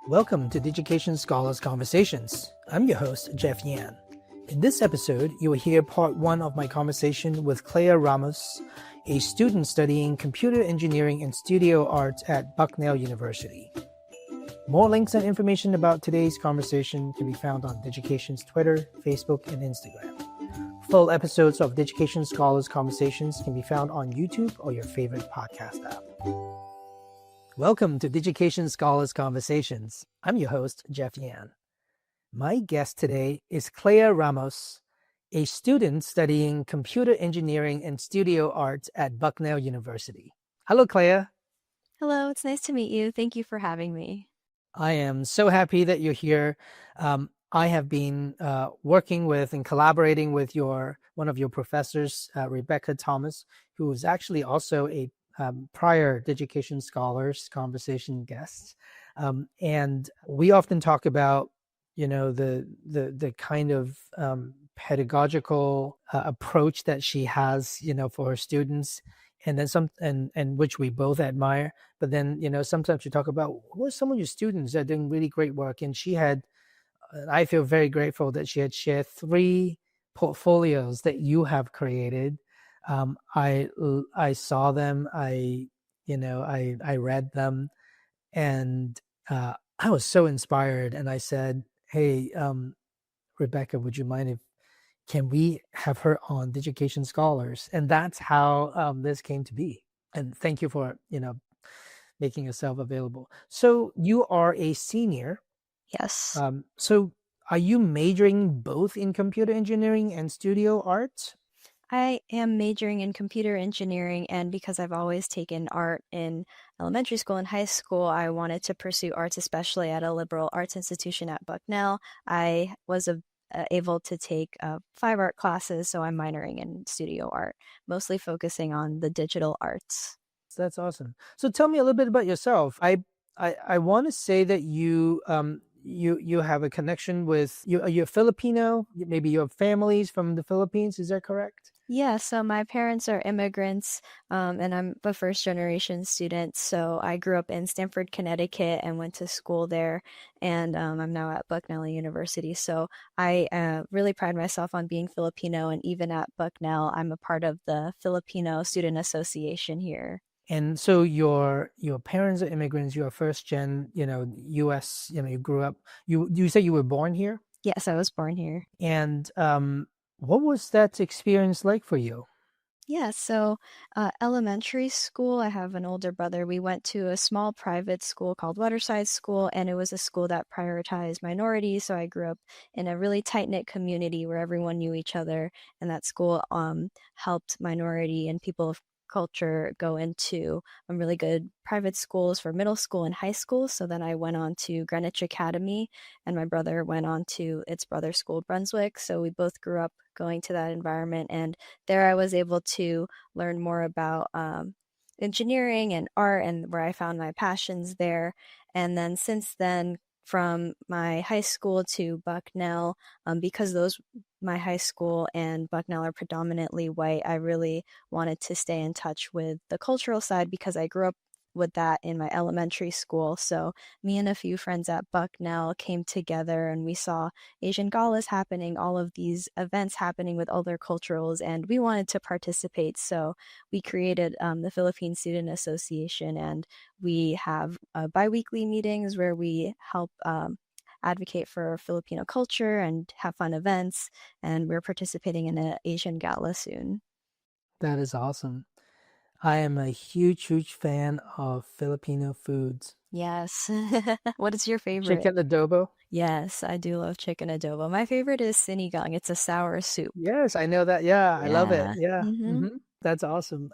Welcome to Digication Scholars Conversations. I'm your host, Jeff Yan. In this episode, you will hear part one of my conversation with Clea Ramos, a student studying computer engineering and studio arts at Bucknell University. More links and information about today's conversation can be found on Digication's Twitter, Facebook, and Instagram. Full episodes of Digication Scholars Conversations can be found on YouTube or your favorite podcast app. Welcome to Digication Scholars Conversations. I'm your host, Jeff Yan. My guest today is Clea Ramos, a student studying computer engineering and studio arts at Bucknell University. Hello, Clea. Hello, it's nice to meet you. Thank you for having me. I am so happy that you're here. I have been working with and collaborating with one of your professors, Rebecca Thomas, who is actually also a prior Digication Scholars Conversation guest. And we often talk about, the kind of pedagogical approach that she has, for her students, and then and which we both admire. But then, sometimes you talk about who are some of your students that are doing really great work. And I feel very grateful that she had shared 3 portfolios that you have created. I saw them, I read them, and I was so inspired. And I said, hey, Rebecca, would you mind can we have her on Digication Scholars? And that's how this came to be. And thank you for, making yourself available. So you are a senior. Yes. So are you majoring both in computer engineering and studio arts? I am majoring in computer engineering, and because I've always taken art in elementary school and high school, I wanted to pursue arts, especially at a liberal arts institution at Bucknell. I was able to take 5 art classes, so I'm minoring in studio art, mostly focusing on the digital arts. That's awesome. So tell me a little bit about yourself. I want to say that you have a connection with you're Filipino. Maybe your family's from the Philippines. Is that correct? Yeah, so my parents are immigrants, and I'm a first-generation student. So I grew up in Stamford, Connecticut, and went to school there. And I'm now at Bucknell University. So I really pride myself on being Filipino. And even at Bucknell, I'm a part of the Filipino Student Association here. And so your parents are immigrants. You're first gen, U.S. You grew up. You say you were born here? Yes, I was born here. And what was that experience like for you? Yeah, so elementary school, I have an older brother. We went to a small private school called Waterside School, and it was a school that prioritized minorities. So I grew up in a really tight-knit community where everyone knew each other, and that school helped minority and people of culture go into really good private schools for middle school and high school. So then I went on to Greenwich Academy, and my brother went on to its brother school, Brunswick. So we both grew up going to that environment, and there I was able to learn more about engineering and art, and where I found my passions there. And then since then, from my high school to Bucknell, because my high school and Bucknell are predominantly white, I really wanted to stay in touch with the cultural side because I grew up with that in my elementary school. So me and a few friends at Bucknell came together, and we saw Asian galas happening, all of these events happening with other culturals, and we wanted to participate. So we created the Philippine Student Association, and we have biweekly meetings where we help advocate for Filipino culture and have fun events, and we're participating in an Asian gala soon. That is awesome. I am a huge fan of Filipino foods. Yes. What is your favorite? Chicken adobo. Yes, I do love chicken adobo. My favorite is sinigang. It's a sour soup. Yes, I know that. Yeah, I love it. Yeah. Mm-hmm. That's awesome.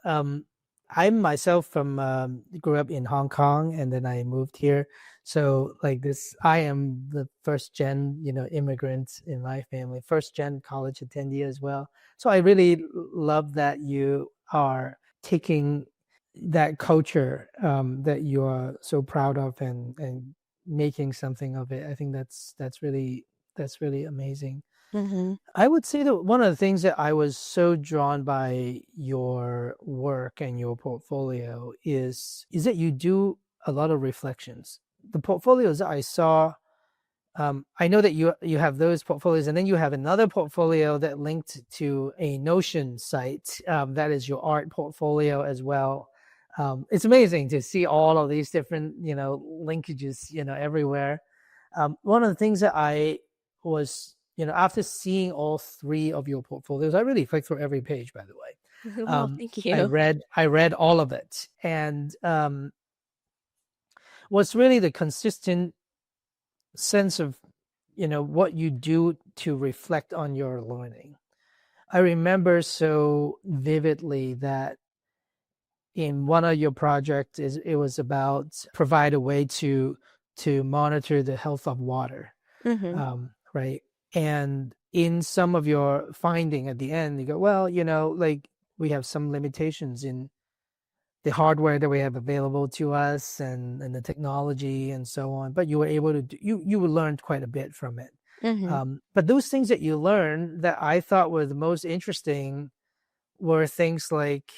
I myself grew up in Hong Kong, and then I moved here. So I am the first gen, immigrant in my family, first gen college attendee as well. So I really love that you are taking that culture that you are so proud of and making something of it. I think that's really amazing. Mm-hmm. I would say that one of the things that I was so drawn by your work and your portfolio is that you do a lot of reflections. the portfolios that I saw, I know that you have those portfolios, and then you have another portfolio that linked to a Notion site, that is your art portfolio as well. It's amazing to see all of these different, linkages, everywhere. One of the things that I was, after seeing all three of your portfolios, I really clicked through every page, by the way. Well, thank I you. read all of it, and what's really the consistent sense of what you do to reflect on your learning. I remember so vividly that in one of your projects, it was about provide a way to monitor the health of water, Hmm. right? And in some of your finding at the end, you go, well, like we have some limitations in the hardware that we have available to us, and the technology and so on, but you were able to you learned quite a bit from it. Hmm. But those things that you learned that I thought were the most interesting were things like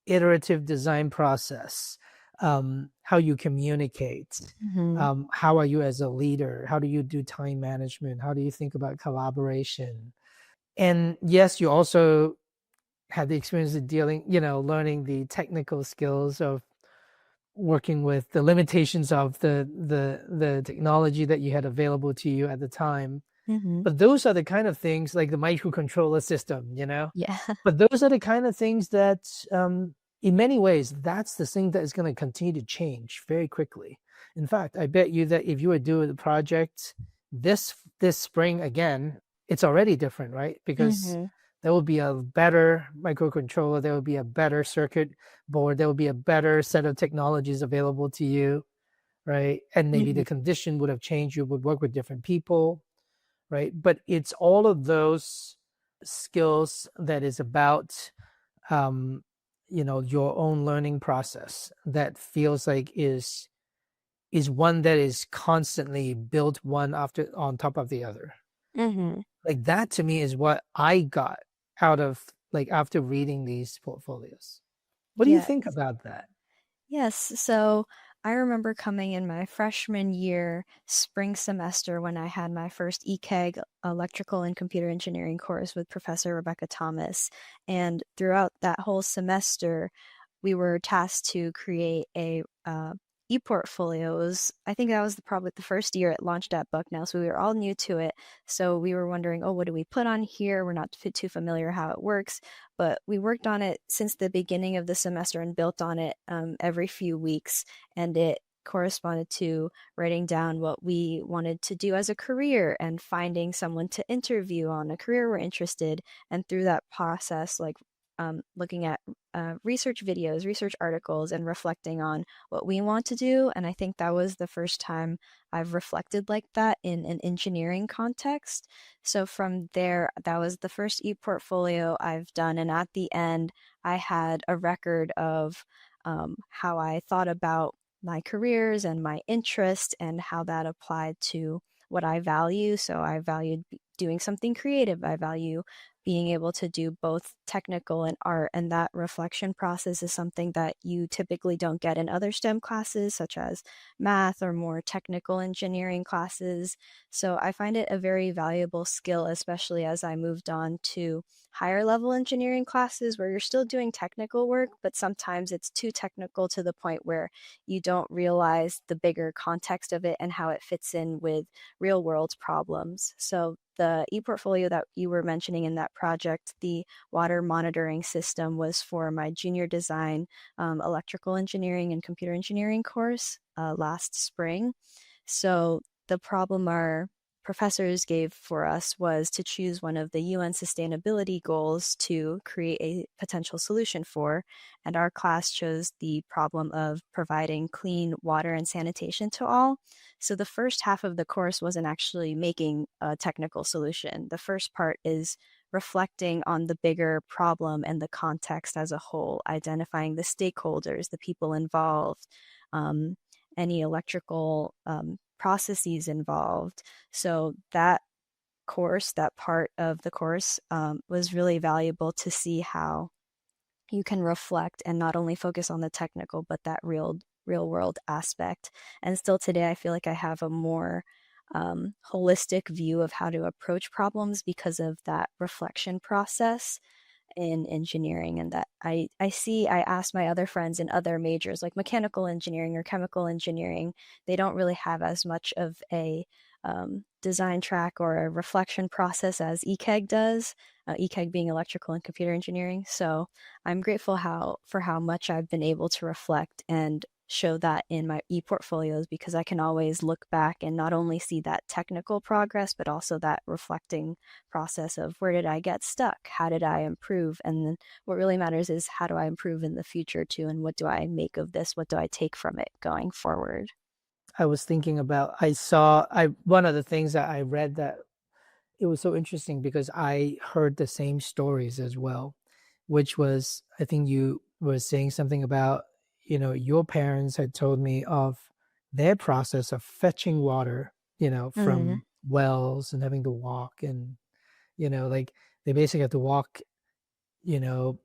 iterative design process, how you communicate, Hmm. how are you as a leader, how do you do time management, how do you think about collaboration. And yes, you also had the experience of dealing, learning the technical skills of working with the limitations of the technology that you had available to you at the time. Hmm. But those are the kind of things like the microcontroller system, Yeah. but those are the kind of things that, in many ways, that's the thing that is going to continue to change very quickly. In fact, I bet you that if you were doing the project this spring again, it's already different, right? Because Hmm. there will be a better microcontroller, there will be a better circuit board, there will be a better set of technologies available to you, right? And maybe Hmm. the condition would have changed. You would work with different people, right? But it's all of those skills that is about, um, your own learning process that feels like is one that is constantly built one after on top of the other. Hmm. Like that to me is what I got out of, like, after reading these portfolios. What do you Yeah. think about that? Yes. So I remember coming in my freshman year, spring semester, when I had my first EKEG electrical and computer engineering course with Professor Rebecca Thomas. And throughout that whole semester, we were tasked to create a e-portfolio. I think that was probably the first year it launched at Bucknell, so we were all new to it. So we were wondering, oh, what do we put on here? We're not too familiar how it works, but we worked on it since the beginning of the semester and built on it every few weeks, and it corresponded to writing down what we wanted to do as a career and finding someone to interview on a career we're interested. And through that process, like looking at research videos, research articles, and reflecting on what we want to do. And I think that was the first time I've reflected like that in an engineering context. So from there, that was the first e-portfolio I've done. And at the end, I had a record of how I thought about my careers and my interest and how that applied to what I value. So I valued doing something creative. I value being able to do both technical and art. And that reflection process is something that you typically don't get in other STEM classes, such as math or more technical engineering classes. So I find it a very valuable skill, especially as I moved on to higher level engineering classes where you're still doing technical work, but sometimes it's too technical to the point where you don't realize the bigger context of it and how it fits in with real world problems. So the e-portfolio that you were mentioning in that project, the water monitoring system, was for my junior design electrical engineering and computer engineering course last spring. So the problem our professors gave for us was to choose one of the UN sustainability goals to create a potential solution for. And our class chose the problem of providing clean water and sanitation to all. So the first half of the course wasn't actually making a technical solution. The first part is reflecting on the bigger problem and the context as a whole, identifying the stakeholders, the people involved, um, any electrical processes involved. So that course, that part of the course, was really valuable to see how you can reflect and not only focus on the technical, but that real real world aspect. And still today, I feel like I have a more holistic view of how to approach problems because of that reflection process in engineering. And that I ask my other friends in other majors like mechanical engineering or chemical engineering, they don't really have as much of a design track or a reflection process as EKEG does, EKEG being electrical and computer engineering. So I'm grateful for how much I've been able to reflect and show that in my e-portfolios, because I can always look back and not only see that technical progress, but also that reflecting process of where did I get stuck? How did I improve? And then what really matters is how do I improve in the future too? And what do I make of this? What do I take from it going forward? I was thinking about, I saw, I one of the things that I read that it was so interesting because I heard the same stories as well, which was, I think you were saying something about, your parents had told me of their process of fetching water, Mm-hmm. from wells and having to walk and, like they basically have to walk,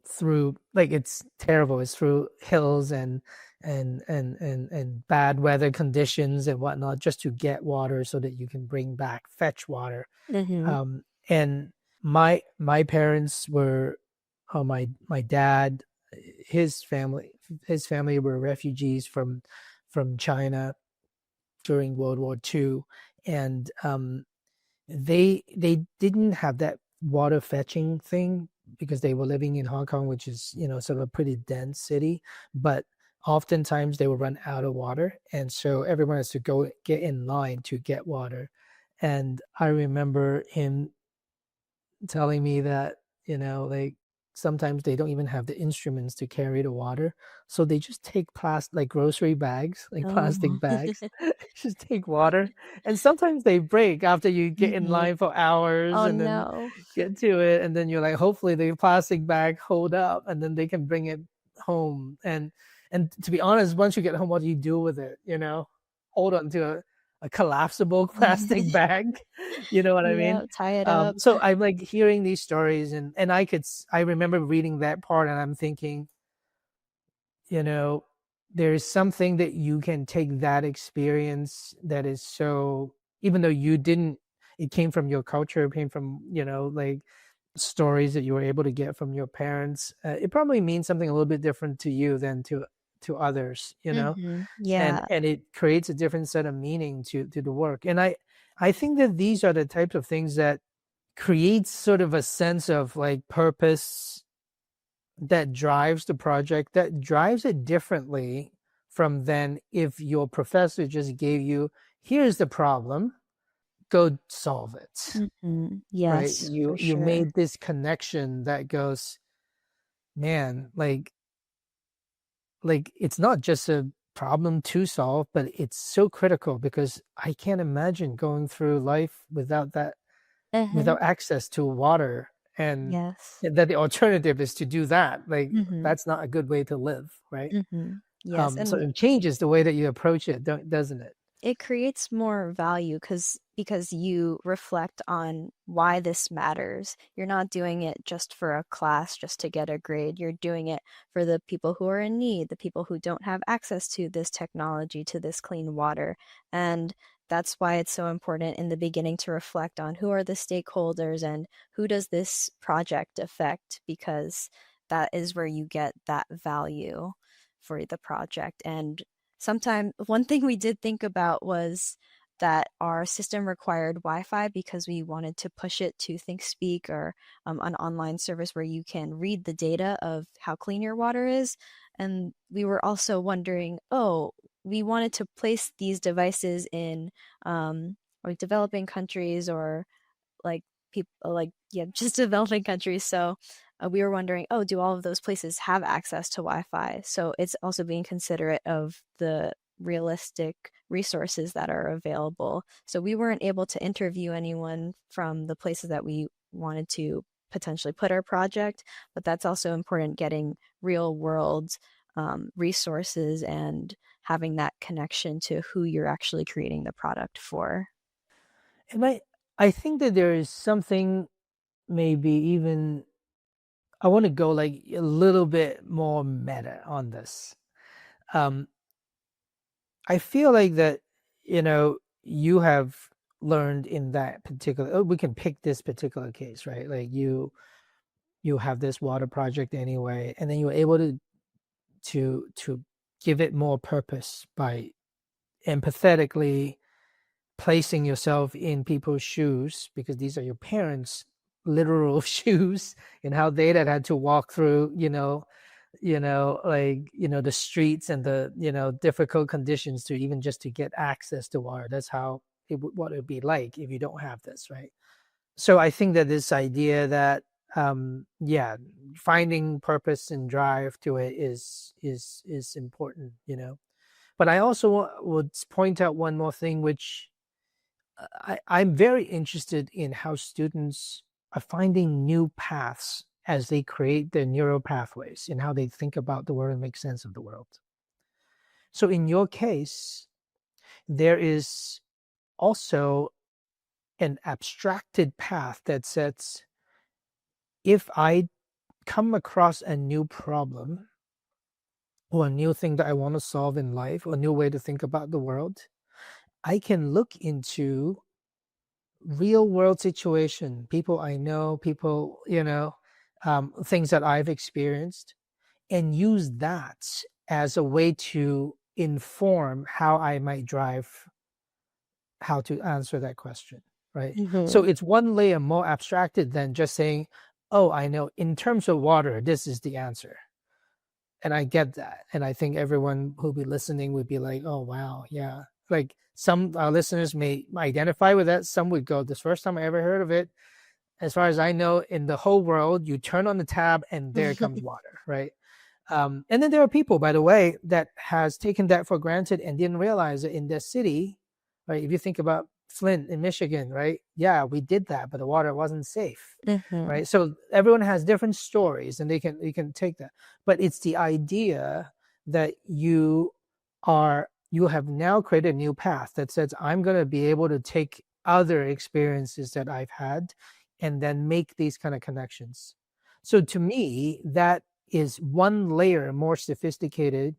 through, like it's terrible. It's through hills and bad weather conditions and whatnot just to get water so that you can bring back fetch water. Mm-hmm. And my parents were, my dad, his family his family were refugees from China during World War II, and they didn't have that water fetching thing because they were living in Hong Kong, which is sort of a pretty dense city, but oftentimes they would run out of water, and so everyone has to go get in line to get water. And I remember him telling me that, like sometimes they don't even have the instruments to carry the water. So they just take plastic, like grocery bags, like Oh. plastic bags, just take water. And sometimes they break after you get in Mm-hmm. line for hours Oh and then no. get to it. And then you're like, hopefully the plastic bag hold up and then they can bring it home. And to be honest, once you get home, what do you do with it? Hold on to a collapsible plastic bag. You know what I Yeah, mean? tie it up. So I'm like hearing these stories, and I remember reading that part, and I'm thinking, you know, there's something that you can take that experience that is so, even though you didn't, it came from your culture, it came from, like stories that you were able to get from your parents. It probably means something a little bit different to you than to others, Mm-hmm. and Yeah. it creates a different set of meaning to the work. And I think that these are the types of things that creates sort of a sense of like purpose that drives the project, that drives it differently from than if your professor just gave you, here's the problem, go solve it. Mm-hmm. Right? Yes, you for you sure. made this connection that goes, man, like it's not just a problem to solve, but it's so critical because I can't imagine going through life without that, Uh-huh. without access to water, and Yes. that the alternative is to do that. Like Mm-hmm. that's not a good way to live, right? Mm-hmm. Yes. So And it changes the way that you approach it, doesn't it? it creates more value because you reflect on why this matters. You're not doing it just for a class just to get a grade. You're doing it for the people who are in need, the people who don't have access to this technology, to this clean water. And that's why it's so important in the beginning to reflect on who are the stakeholders and who does this project affect, because that is where you get that value for the project. And sometime one thing we did think about was that our system required Wi-Fi because we wanted to push it to ThinkSpeak or an online service where you can read the data of how clean your water is. And we were also wondering, oh, we wanted to place these devices in like developing countries or like people like yeah just developing countries. So we were wondering, oh, do all of those places have access to Wi-Fi? So it's also being considerate of the realistic resources that are available. So we weren't able to interview anyone from the places that we wanted to potentially put our project, but that's also important, getting real world resources and having that connection to who you're actually creating the product for. And I think that there is something, maybe even, I want to go like a little bit more meta on this. Um, I feel like that, you have learned in that particular, we can pick this particular case, right? Like you have this water project anyway, and then you're able to give it more purpose by empathetically placing yourself in people's shoes, because these are your parents' literal shoes, and how they had to walk through, the streets and the difficult conditions to even just to get access to water. That's how what it would be like if you don't have this, right? So I think that this idea that yeah, finding purpose and drive to it is important, but I also would point out one more thing, which I'm very interested in how students are finding new paths as they create their neural pathways and how they think about the world and make sense of the world. So in your case, there is also an abstracted path that says, if I come across a new problem or a new thing that I want to solve in life or a new way to think about the world, I can look into real world situation, people I know, people, things that I've experienced, and use that as a way to inform how I might drive how to answer that question, right? So Mm-hmm. it's one layer more abstracted than just saying, oh, I know in terms of water, this is the answer. And I get that. And I think everyone who'll be listening would be like, oh, wow, yeah. Like some listeners may identify with that. Some would go, this first time I ever heard of it. As far as I know, in the whole world, you turn on the tab and there comes water, right? And then there are people, by the way, that has taken that for granted and didn't realize that in their city, right? If you think about Flint in Michigan, right? Yeah, we did that, but the water wasn't safe, Mm-hmm. right? So everyone has different stories, and you can take that. But it's the idea that you have now created a new path that says, I'm going to be able to take other experiences that I've had and then make these kind of connections. So to me, that is one layer more sophisticated,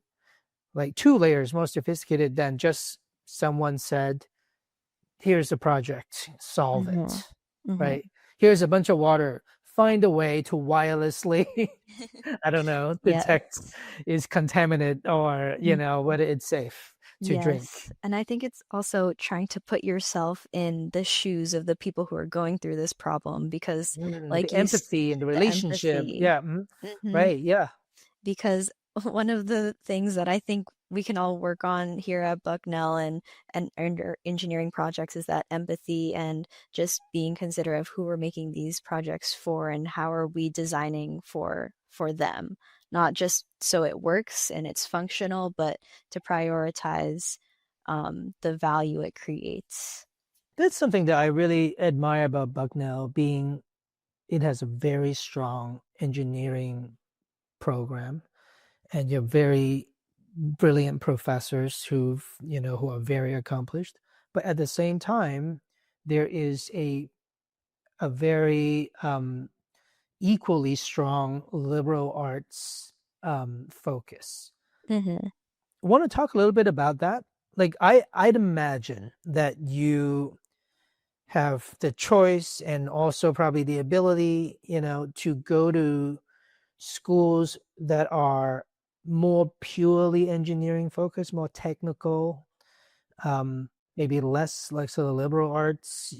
like two layers more sophisticated than just someone said, here's the project, solve Mm-hmm. it, Mm-hmm. right? Here's a bunch of water, find a way to wirelessly, I don't know, detect Yes. is contaminated or, whether it's safe to drink. Yes. And I think it's also trying to put yourself in the shoes of the people who are going through this problem because, The like empathy and the the relationship. empathy. Yeah. Hmm. Right. Yeah. Because one of the things that I think we can all work on here at Bucknell and under engineering projects is that empathy and just being considerate of who we're making these projects for and how are we designing for them, not just so it works and it's functional, but to prioritize the value it creates. That's something that I really admire about Bucknell, being it has a very strong engineering program, and you're very brilliant professors who are very accomplished. But at the same time, there is a very equally strong liberal arts focus. Hmm. I want to talk a little bit about that. Like I'd imagine that you have the choice and also probably the ability, to go to schools that are more purely engineering focused, more technical, maybe less like sort of liberal arts,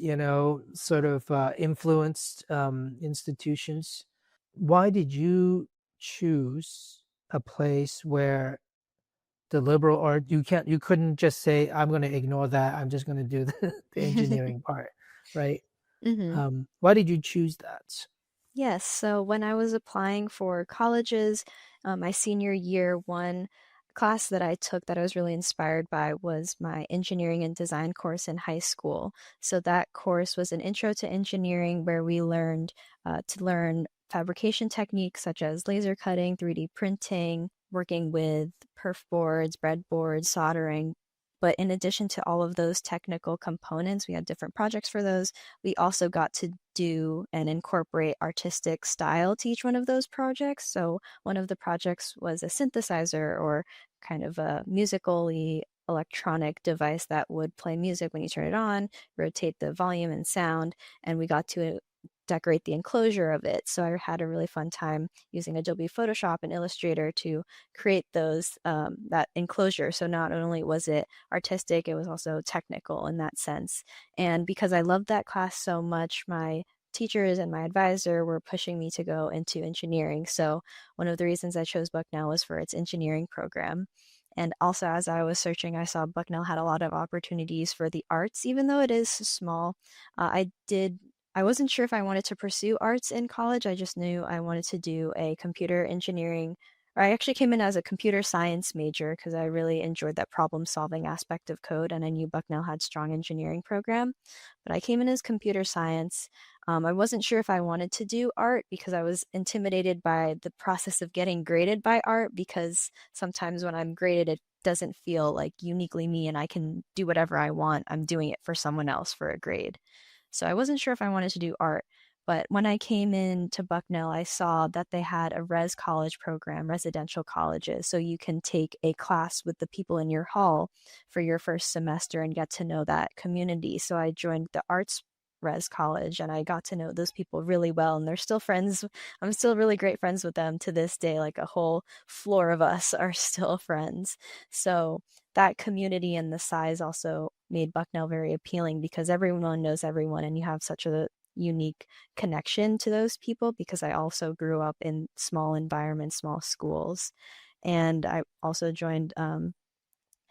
sort of influenced institutions. Why did you choose a place where the liberal art you couldn't just say, I'm going to ignore that, I'm just going to do the engineering part, right? Hmm. Why did you choose that? Yes, so when I was applying for colleges, my senior year, one class that I took that I was really inspired by was my engineering and design course in high school. So that course was an intro to engineering where we learned to learn fabrication techniques such as laser cutting, 3D printing, working with perf boards, breadboards, soldering. But in addition to all of those technical components, we had different projects for those. We also got to do and incorporate artistic style to each one of those projects. So one of the projects was a synthesizer or kind of a musically electronic device that would play music when you turn it on, rotate the volume and sound, and we got to decorate the enclosure of it. So I had a really fun time using Adobe Photoshop and Illustrator to create those that enclosure. So not only was it artistic, it was also technical in that sense. And because I loved that class so much, my teachers and my advisor were pushing me to go into engineering. So one of the reasons I chose Bucknell was for its engineering program. And also, as I was searching, I saw Bucknell had a lot of opportunities for the arts, even though it is small. I wasn't sure if I wanted to pursue arts in college. I just knew I wanted to do a computer engineering, or I actually came in as a computer science major because I really enjoyed that problem solving aspect of code, and I knew Bucknell had strong engineering program. But I came in as computer science. I wasn't sure if I wanted to do art because I was intimidated by the process of getting graded by art, because sometimes when I'm graded, it doesn't feel like uniquely me and I can do whatever I want. I'm doing it for someone else for a grade. So I wasn't sure if I wanted to do art. But when I came into Bucknell, I saw that they had a res college program, residential colleges. So you can take a class with the people in your hall for your first semester and get to know that community. So I joined the arts res college and I got to know those people really well. And they're still friends. I'm still really great friends with them to this day. Like a whole floor of us are still friends. So that community and the size also made Bucknell very appealing because everyone knows everyone and you have such a unique connection to those people, because I also grew up in small environments, small schools. And I also joined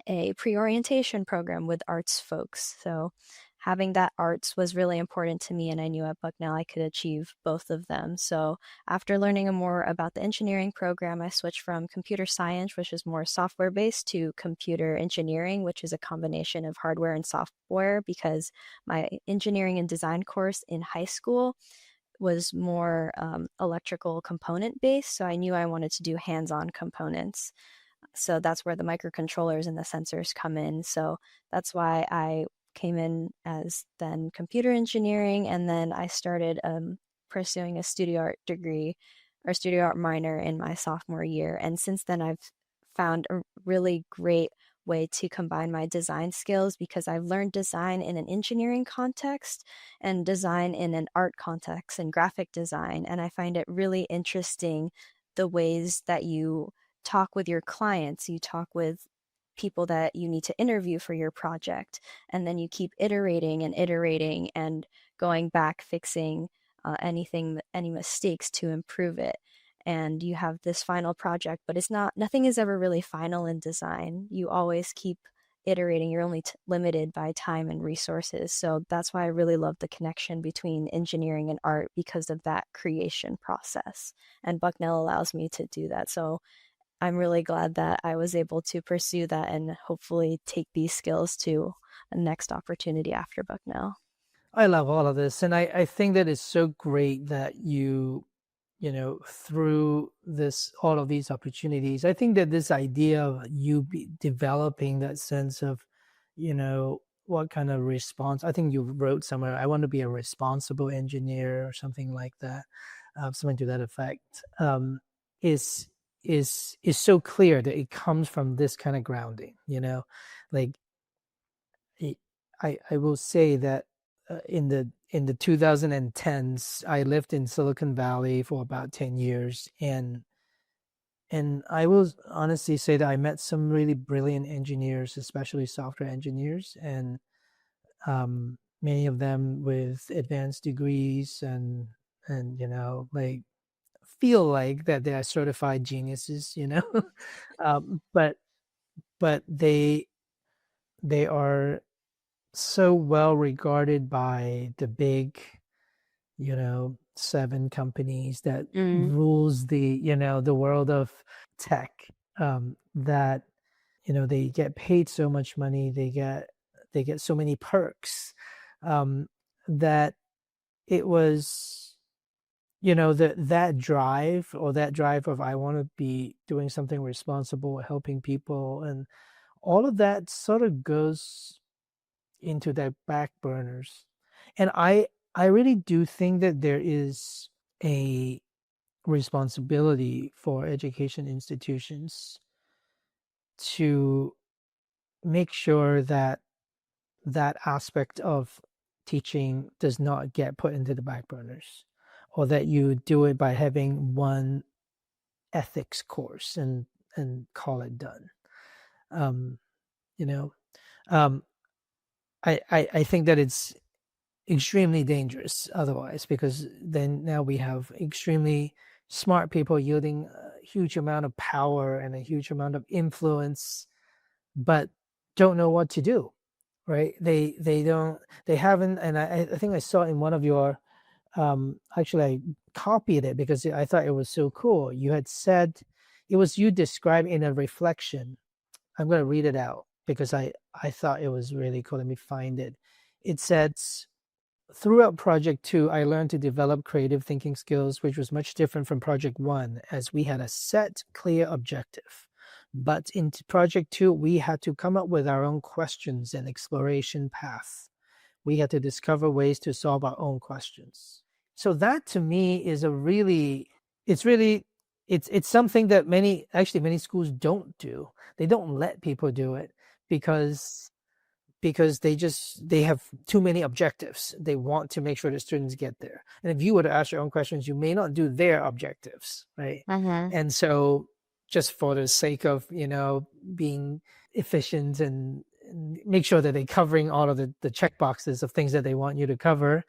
a pre-orientation program with arts folks. So having that arts was really important to me, and I knew at Bucknell I could achieve both of them. So after learning more about the engineering program, I switched from computer science, which is more software based, to computer engineering, which is a combination of hardware and software, because my engineering and design course in high school was more electrical component based. So I knew I wanted to do hands-on components. So that's where the microcontrollers and the sensors come in. So that's why I came in as then computer engineering, and then I started pursuing a studio art degree or studio art minor in my sophomore year. And since then, I've found a really great way to combine my design skills, because I've learned design in an engineering context and design in an art context and graphic design. And I find it really interesting the ways that you talk with your clients, you talk with people that you need to interview for your project, and then you keep iterating and going back, fixing any mistakes to improve it. And you have this final project, but nothing is ever really final in design. You always keep iterating. You're only limited by time and resources. So that's why I really love the connection between engineering and art, because of that creation process. And Bucknell allows me to do that. So I'm really glad that I was able to pursue that and hopefully take these skills to a next opportunity after Bucknell. I love all of this. And I think that it's so great that through all of these opportunities, I think that this idea of developing that sense of, what kind of response, I think you wrote somewhere, I want to be a responsible engineer or something like that, something to that effect, is so clear that it comes from this kind of grounding, like I will say that in the 2010s, I lived in Silicon Valley for about 10 years, and I will honestly say that I met some really brilliant engineers, especially software engineers, and many of them with advanced degrees, and like feel like that they are certified geniuses, but they are so well regarded by the big, seven companies that Mm. rules the world of tech, that they get paid so much money, they get so many perks, that it was, that drive of I want to be doing something responsible, helping people, and all of that sort of goes into their back burners. And I really do think that there is a responsibility for education institutions to make sure that that aspect of teaching does not get put into the back burners, or that you do it by having one ethics course and call it done. Um, you know, um, I think that it's extremely dangerous otherwise, because then now we have extremely smart people yielding a huge amount of power and a huge amount of influence, but don't know what to do, right? They don't, they haven't. And I think I saw in one of your, actually I copied it because I thought it was so cool. You had said, it was you described in a reflection. I'm going to read it out because I thought it was really cool. Let me find it. It says, throughout Project 2, I learned to develop creative thinking skills, which was much different from Project 1, as we had a set, clear objective. But in Project 2, we had to come up with our own questions and exploration path. We had to discover ways to solve our own questions. So that to me is a really, it's really, it's something that many schools don't do. They don't let people do it because they have too many objectives. They want to make sure the students get there. And if you were to ask your own questions, you may not do their objectives, right? Mm-hmm. And so just for the sake of, being efficient and make sure that they're covering all of the check boxes of things that they want you to cover,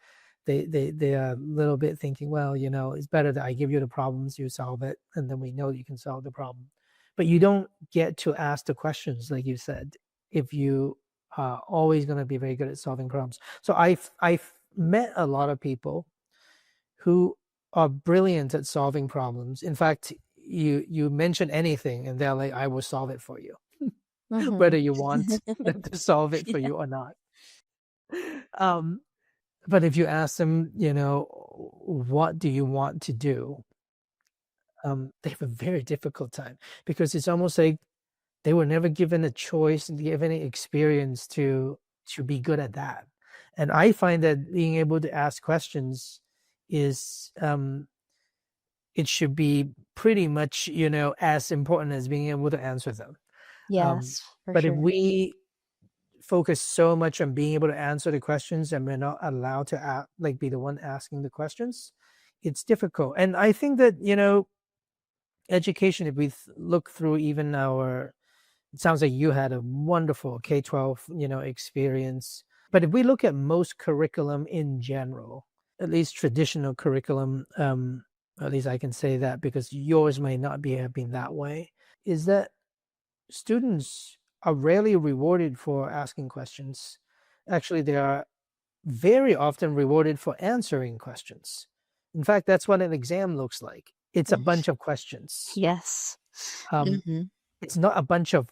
they are a little bit thinking, well, it's better that I give you the problems, you solve it, and then we know that you can solve the problem. But you don't get to ask the questions, like you said, if you always going to be very good at solving problems. So I've met a lot of people who are brilliant at solving problems. In fact, you mention anything and they're like, I will solve it for you, Mm-hmm. whether you want them to solve it for Yeah. you or not. Um, but if you ask them, what do you want to do? They have a very difficult time, because it's almost like they were never given a choice and given any experience to be good at that. And I find that being able to ask questions is, it should be pretty much, as important as being able to answer them. um, Yes, for but if sure. we focus so much on being able to answer the questions and we're not allowed to be the one asking the questions, it's difficult. And I think that, education, if we look through even our, it sounds like you had a wonderful K-12, experience. But if we look at most curriculum in general, at least traditional curriculum, at least I can say that because yours may not have been that way, is that students are rarely rewarded for asking questions. Actually, they are very often rewarded for answering questions. In fact, that's what an exam looks like. It's a bunch of questions. Yes. Um, Mm-hmm. it's not a bunch of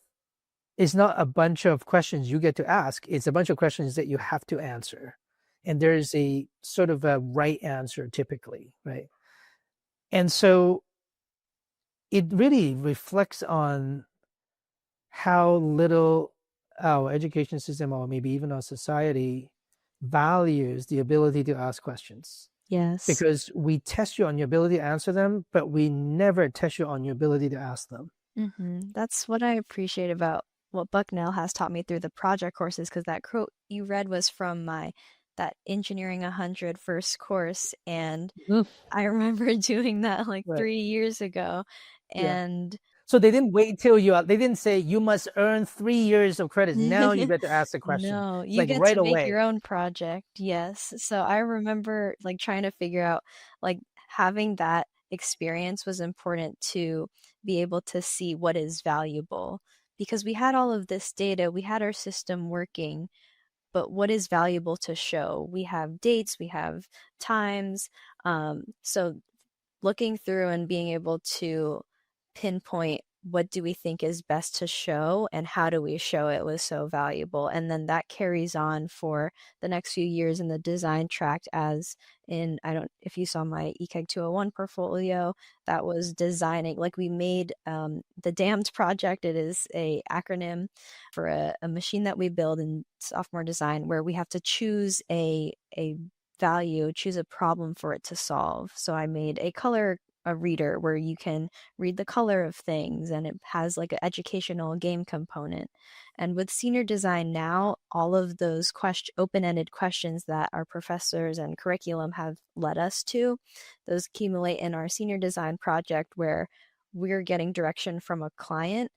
it's not a bunch of questions you get to ask. It's a bunch of questions that you have to answer. And there's a sort of a right answer typically, right? And so it really reflects on how little our education system, or maybe even our society, values the ability to ask questions. Yes. Because we test you on your ability to answer them, but we never test you on your ability to ask them. Mm-hmm. That's what I appreciate about what Bucknell has taught me through the project courses, because that quote you read was from that Engineering 100 first course, and Mm, I remember doing that like right. 3 years ago. Yeah. And So they didn't wait till they didn't say you must earn 3 years of credits. Now you get to ask the question. no, It's you like get right to make away. your own project. Yes. So I remember like trying to figure out, like, having that experience was important to be able to see what is valuable, because we had all of this data, we had our system working, but what is valuable to show? We have dates, we have times. So looking through and being able to pinpoint what do we think is best to show and how do we show it was so valuable. And then that carries on for the next few years in the design track, as in, I don't, if you saw my ECAG 201 portfolio, that was designing, like we made the DAMMED project. It is a acronym for a machine that we build in sophomore design, where we have to choose a value, choose a problem for it to solve. So I made a color a reader where you can read the color of things, and it has like an educational game component. And with senior design now, all of those open-ended questions that our professors and curriculum have led us to, those accumulate in our senior design project where we're getting direction from a client,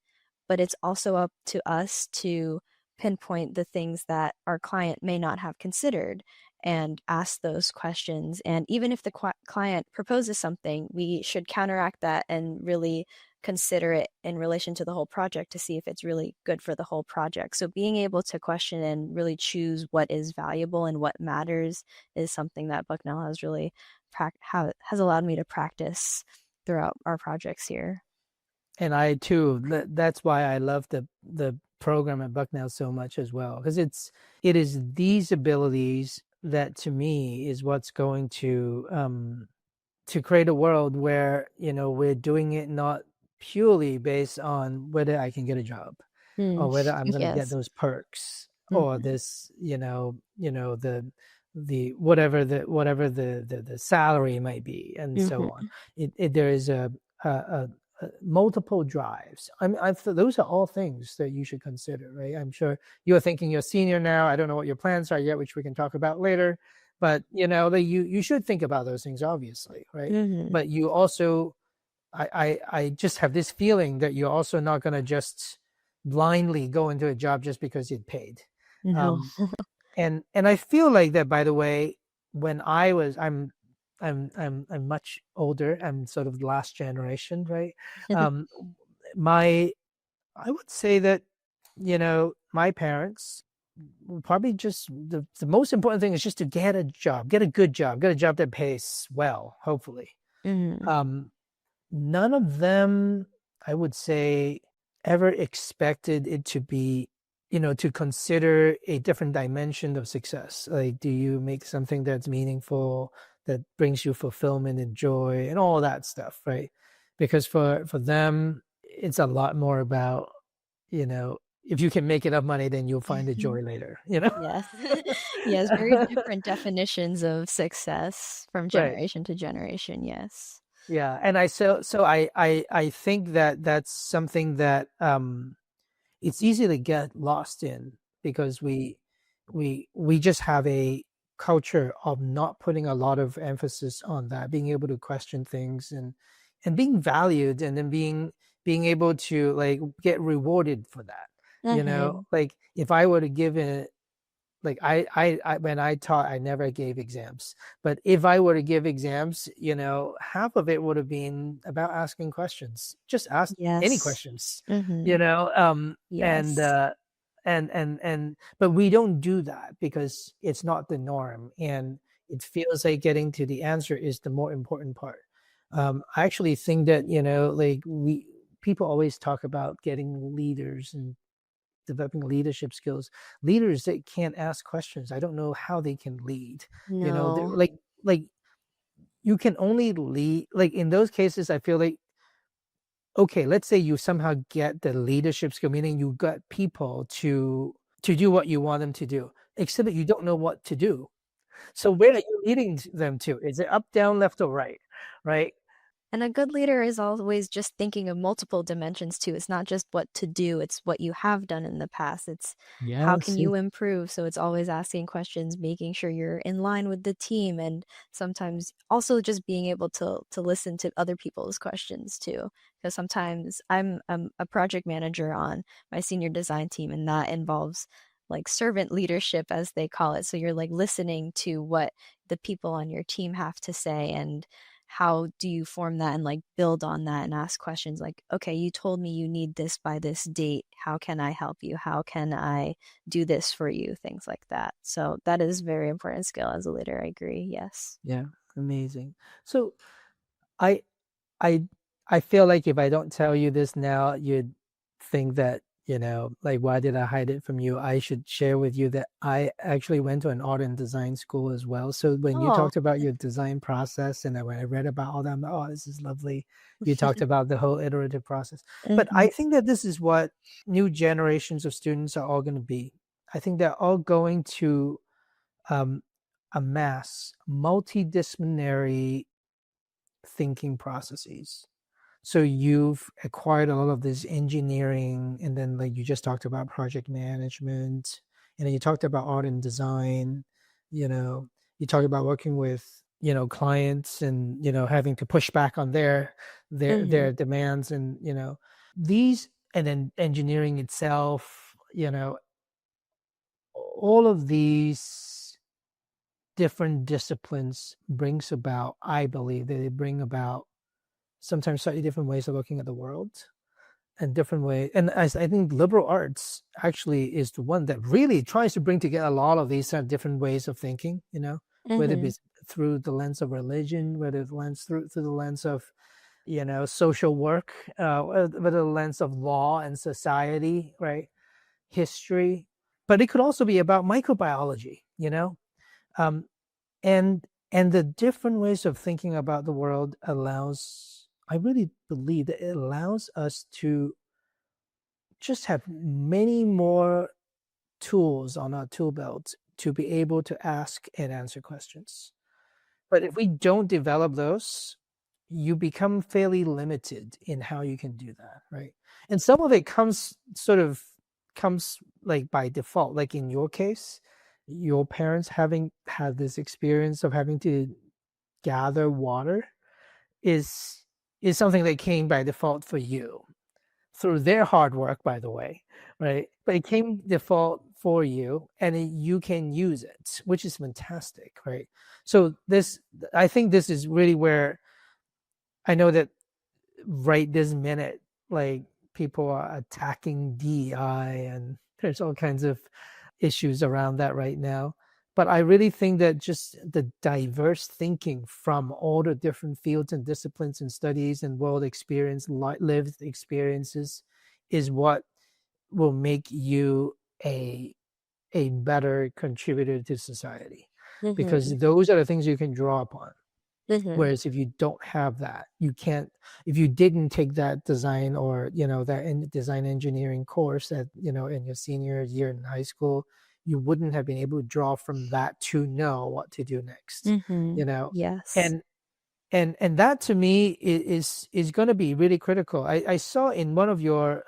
but it's also up to us to pinpoint the things that our client may not have considered and ask those questions. And even if the client proposes something, we should counteract that and really consider it in relation to the whole project to see if it's really good for the whole project. So being able to question and really choose what is valuable and what matters is something that Bucknell has really has allowed me to practice throughout our projects here. And I too, that's why I love the program at Bucknell so much as well, because it is these abilities that to me is what's going to create a world where, we're doing it not purely based on whether I can get a job Mm. or whether I'm going to get Yes. those perks or Mhm. this, the whatever the salary might be and so on. Mhm. There is a multiple drives. I mean, those are all things that you should consider, right? I'm sure you're thinking you're senior now. I don't know what your plans are yet, which we can talk about later. But you should think about those things, obviously, right? Mhm. But you also, I just have this feeling that you're also not going to just blindly go into a job just because it paid. No. Um, and I feel like that, by the way, when I'm much older. I'm sort of the last generation, right? Um, my I would say that my parents probably just the most important thing is just to get a job, get a good job, get a job that pays well, hopefully. Mhm. Um, None of them, I would say, ever expected it to be, to consider a different dimension of success. Like, do you make something that's meaningful, that brings you fulfillment and joy and all that stuff, right? Because for them, it's a lot more about, if you can make enough money, then you'll find the joy later. Yes. Yes, very different definitions of success from Right. generation to generation, yes. Yeah. And I think that that's something that it's easy to get lost in because we just have a culture of not putting a lot of emphasis on that, being able to question things and being valued, and then being able to like get rewarded for that. Mhm. Like if I were to give it, like I when I taught, I never gave exams, but if I were to give exams, half of it would have been about asking questions. Just ask any Yes. questions, you Mhm. know and Yes. but we don't do that because it's not the norm, and it feels like getting to the answer is the more important part. I actually think that like we people always talk about getting leaders and developing leadership skills. Leaders that can't ask questions, I don't know how they can lead. They're No. like you can only lead, like in those cases I feel like, okay, let's say you somehow get the leadership skill, meaning you got people to do what you want them to do, except that you don't know what to do. So where are you leading them to? Is it up, down, left, or right? And a good leader is always just thinking of multiple dimensions too. It's not just what to do, it's what you have done in the past. It's how can Yes. you improve? So it's always asking questions, making sure you're in line with the team, and sometimes also just being able to listen to other people's questions too. Because sometimes I'm a project manager on my senior design team, and that involves like servant leadership as they call it. So you're like listening to what the people on your team have to say, and how do you form that and like build on that and ask questions like, okay, you told me you need this by this date. How can I help you? How can I do this for you? Things like that. So that is very important skill as a leader. I agree. Yes. Yeah, amazing. So I I I feel like if I don't tell you this now, you'd think that, like, why did I hide it from you? I should share with you that I actually went to an art and design school as well. So when you Oh. talked about your design process, and when I read about all that, I'm like, oh, this is lovely. You talked about the whole iterative process. But I Mhm. think that this is what new generations of students are all going to be. I think they're all going to um, amass multidisciplinary thinking processes. So you've acquired a lot of this engineering, and then like you just talked about project management, and then you talked about art and design. You know, you talked about working with clients, and having to push back on Mm-hmm. their demands, and these, and then engineering itself. All of these different disciplines brings about, I believe, that they bring about sometimes slightly different ways of looking at the world, and different way. And as I think liberal arts actually is the one that really tries to bring together a lot of these different ways of thinking, whether it Mm-hmm. be through the lens of religion, whether the lens through the lens of social work, whether the lens of law and society, right, history. But it could also be about microbiology, um, and the different ways of thinking about the world allows, I really believe that it allows us to just have many more tools on our tool belt to be able to ask and answer questions. But if we don't develop those, you become fairly limited in how you can do that, right? And some of it comes like by default, like in your case, your parents having had this experience of having to gather water is something that came by default for you through their hard work, by the way, right? But it came default for you, and you can use it, which is fantastic, right? So I think this is really where I know that right this minute, like people are attacking DEI, and there's all kinds of issues around that right now. But I really think that just the diverse thinking from all the different fields and disciplines and studies and world experience, lived experiences, is what will make you a better contributor to society, Mm-hmm. because those are the things you can draw upon. Mm-hmm. Whereas if you don't have that, you can't. If you didn't take that design, or that design engineering course at in your senior year in high school, you wouldn't have been able to draw from that to know what to do next. Mm-hmm. You know, Yes. and that to me is going to be really critical. I saw in one of your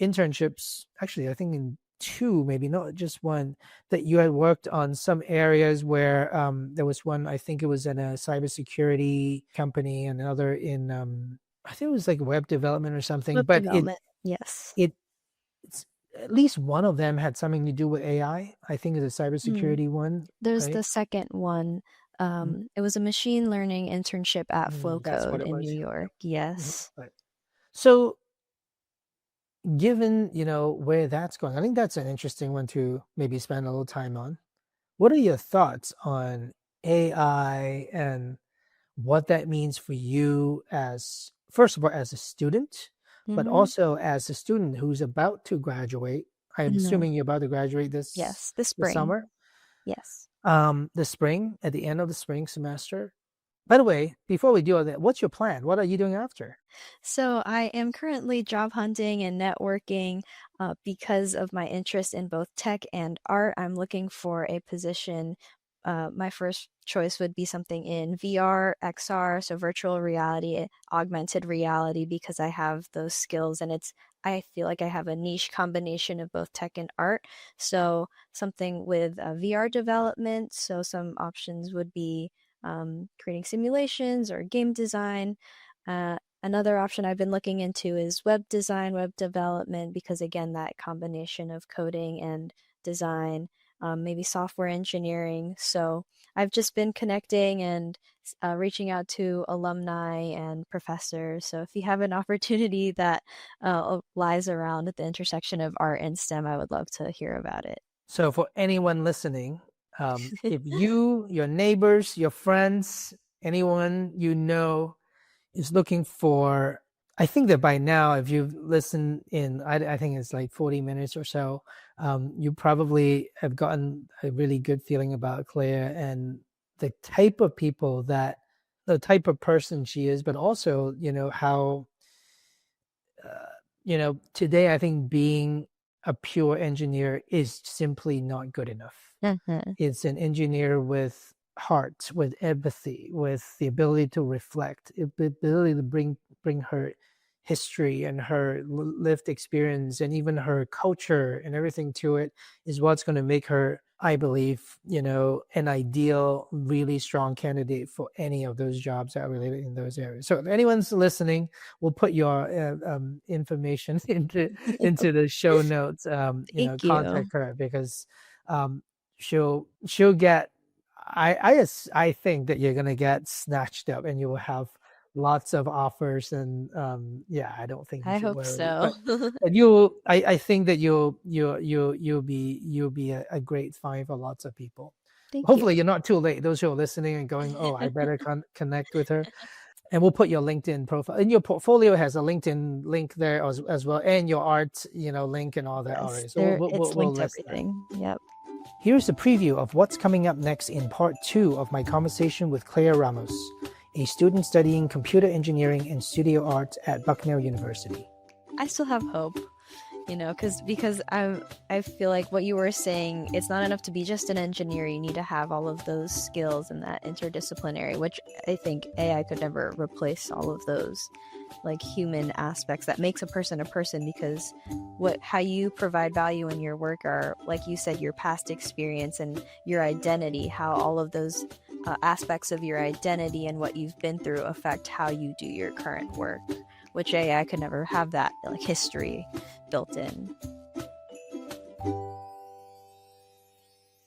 internships, actually, I think in two, maybe not just one, that you had worked on some areas where there was one, I think it was in a cybersecurity company, and another in, I think it was like web development or something, Web but development. Yes. it's at least one of them had something to do with AI. I think it's a Mm. cybersecurity one, There's right? the second one. Mhm. It was a machine learning internship at That's what Flowcode it in New was. York. Yep. Mhm. Yes. Right. So given where that's going, I think that's an interesting one to maybe spend a little time on. What are your thoughts on AI and what that means for you, as first of all as a student, but Mm-hmm. also as a student who's about to graduate? I'm No. assuming you're about to graduate Yes. This this spring. summer, Yes. the spring, at the end of the spring semester. By the way, before we do all that, what's your plan? What are you doing after? So I am currently job hunting and networking because of my interest in both tech and art. I'm looking for a position. My first choice would be something in VR, XR, so virtual reality, augmented reality, because I have those skills and I feel like I have a niche combination of both tech and art. So something with VR development. So some options would be creating simulations or game design. Another option I've been looking into is web design, web development, because again, that combination of coding and design, maybe software engineering. So I've just been connecting and reaching out to alumni and professors. So if you have an opportunity that lies around at the intersection of art and STEM, I would love to hear about it. So for anyone listening, if you, your neighbors, your friends, anyone is looking for, I think that by now, if you've listened in, I think it's like 40 minutes or so, you probably have gotten a really good feeling about Clea and the type of people the type of person she is, but also, how, today I think being a pure engineer is simply not good enough. Mhm. It's an engineer with heart, with empathy, with the ability to reflect, the ability to bring her history and her lived experience and even her culture and everything to it is what's going to make her, I believe, an ideal, really strong candidate for any of those jobs that are related in those areas. So if anyone's listening, we'll put your information into the show notes. Thank you. Contact her because she'll get. I think that you're gonna get snatched up and you will have lots of offers and I don't think you I should hope worry, so. but I think that you'll be a great find for lots of people. Thank you. Hopefully you're not too late, those who are listening and going, oh, I better connect with her. And we'll put your LinkedIn profile in your portfolio, has a LinkedIn link there as well, and your art link and all that Yes, already, so there we'll, it's we'll linked to list that. everything. Yep. Here's a preview of what's coming up next in part 2 of my conversation with Clea Ramos, a student studying computer engineering and studio art at Bucknell University. I still have hope, because I feel like what you were saying, it's not enough to be just an engineer. You need to have all of those skills and that interdisciplinary, which I think AI could never replace all of those like human aspects that makes a person, because how you provide value in your work are, like you said, your past experience and your identity, how all of those aspects of your identity and what you've been through affect how you do your current work, which AI could never have that like history built in.